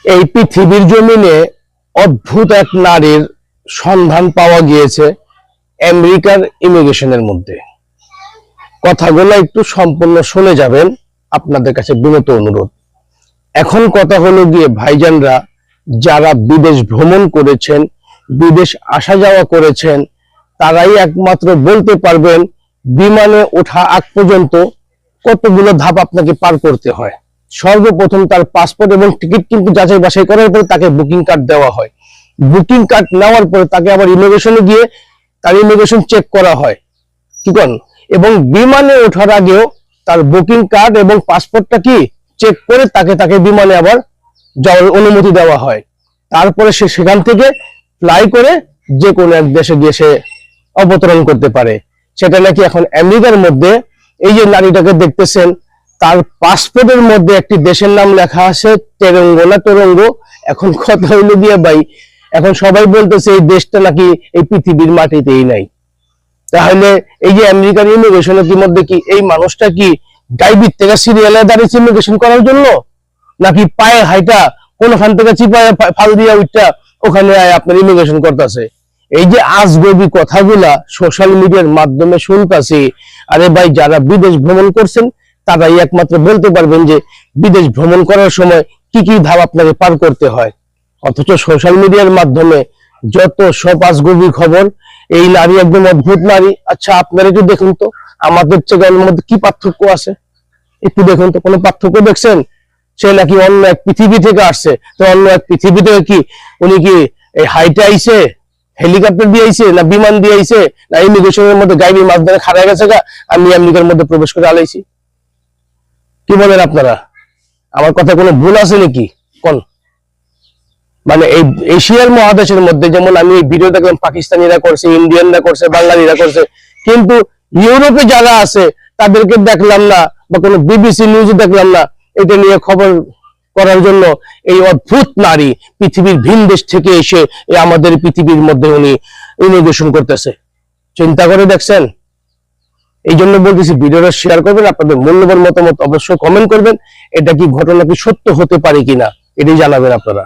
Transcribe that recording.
এই পৃথিবীর জমিনে অদ্ভুত এক নারীর সন্ধান পাওয়া গিয়েছে আমেরিকার ইমিগ্রেশনের মধ্যে। কথাগুলো একটু সম্পূর্ণ শুনে যাবেন, আপনাদের কাছে বিনত অনুরোধ। এখন কথা হলো গিয়ে ভাইজানরা, যারা বিদেশ ভ্রমণ করেছেন, বিদেশ আসা যাওয়া করেছেন, তারাই একমাত্র বলতে পারবেন বিমানে ওঠা আগ পর্যন্ত কতগুলো ধাপ আপনাকে পার করতে হয়। সর্বপ্রথম তার পাসপোর্ট এবং টিকিট কিন্তু যাচাই বাছাই করার পরে তাকে বুকিং কার্ড দেওয়া হয়। বুকিং কার্ড নেওয়ার পরে তাকে আবার ইমিগ্রেশনে গিয়ে তার ইমিগ্রেশন চেক করা হয়, কি করেন, এবং বিমানে ওঠার আগেও তার বুকিং কার্ড এবং পাসপোর্টটা কি চেক করে তাকে বিমানে আবার যাওয়ার অনুমতি দেওয়া হয়। তারপরে সে সেখান থেকে ফ্লাই করে যে কোনো এক দেশে গিয়ে সে অবতরণ করতে পারে। সেটা নাকি এখন আমেরিকার মধ্যে এই যে নারীটাকে দেখতেছেন, তার পাসপোর্টের মধ্যে একটি দেশের নাম লেখা আছে তেরঙ্গো না তোরঙ্গো। এখন কথা হইলো গিয়ে ভাই, এখন সবাই বলতেছে এই দেশটা নাকি এই পৃথিবীর মাটিতেই নাই। তাহলে এই যে আমেরিকান ইমিগ্রেশনের মধ্যে কি এই মানুষটা কি ডাইবির থেকে সিরিয়ালে দাঁড়িয়েছে ইমিগ্রেশন করার জন্য, নাকি পায়ে হাইটা কোনখান থেকে চিপায় ফাল দিয়া উঠটা ওখানে আপনার ইমিগ্রেশন করতেছে? এই যে আজগবি কথাগুলা সোশ্যাল মিডিয়ার মাধ্যমে শুনতেছি, আরে ভাই যারা বিদেশ ভ্রমণ করছেন তারাই একমাত্র বলতে পারবেন যে বিদেশ ভ্রমণ করার সময় কি কি ধাপ আপনাকে পার করতে হয়। অথচ সোশ্যাল মিডিয়ার মাধ্যমে যত সব আজগবি খবর, এই নারী একদম অদ্ভুত নারী। আচ্ছা আপনারা একটু দেখুন তো আমাদের চেয়ে মধ্যে কি পার্থক্য আছে, একটু দেখুন তো, কোনো পার্থক্য দেখছেন? সে নাকি অন্য এক পৃথিবী থেকে আসছে, তো অন্য এক পৃথিবী থেকে কি উনি কি এই হাইটে আইছে, হেলিকপ্টার দিয়ে আইছে, না বিমান দিয়ে আইছে, না ইমিগ্রেশনের মধ্যে গাইবি মাঝখানে খাড়া গেছে গা আমি আমেরিকার মধ্যে প্রবেশ করে আলাইছি? কি বলেন আপনারা? আমার কথা কোনো ভুল আছে নাকি? কোন মানে এই এশিয়ার মহাদেশের মধ্যে যেমন আমি এই ভিডিও দেখলাম পাকিস্তানিরা করছে, ইন্ডিয়ানরা করছে, বাঙালিরা করছে, কিন্তু ইউরোপে যারা আছে তাদেরকে দেখলাম না, বা কোনো বিবিসি নিউজে দেখলাম না এটা নিয়ে খবর করার জন্য এই অদ্ভুত নারী পৃথিবীর ভিন দেশ থেকে এসে আমাদের পৃথিবীর মধ্যে উনি ইমিগ্রেশন করতেছে। চিন্তা করে দেখছেন? এই জন্য বলতেছি ভিডিওটা শেয়ার করবেন, আপনাদের মূল্যবান মতামত অবশ্যই কমেন্ট করবেন। এটা কি ঘটনা কি সত্য হতে পারে কিনা এটাই জানাবেন আপনারা।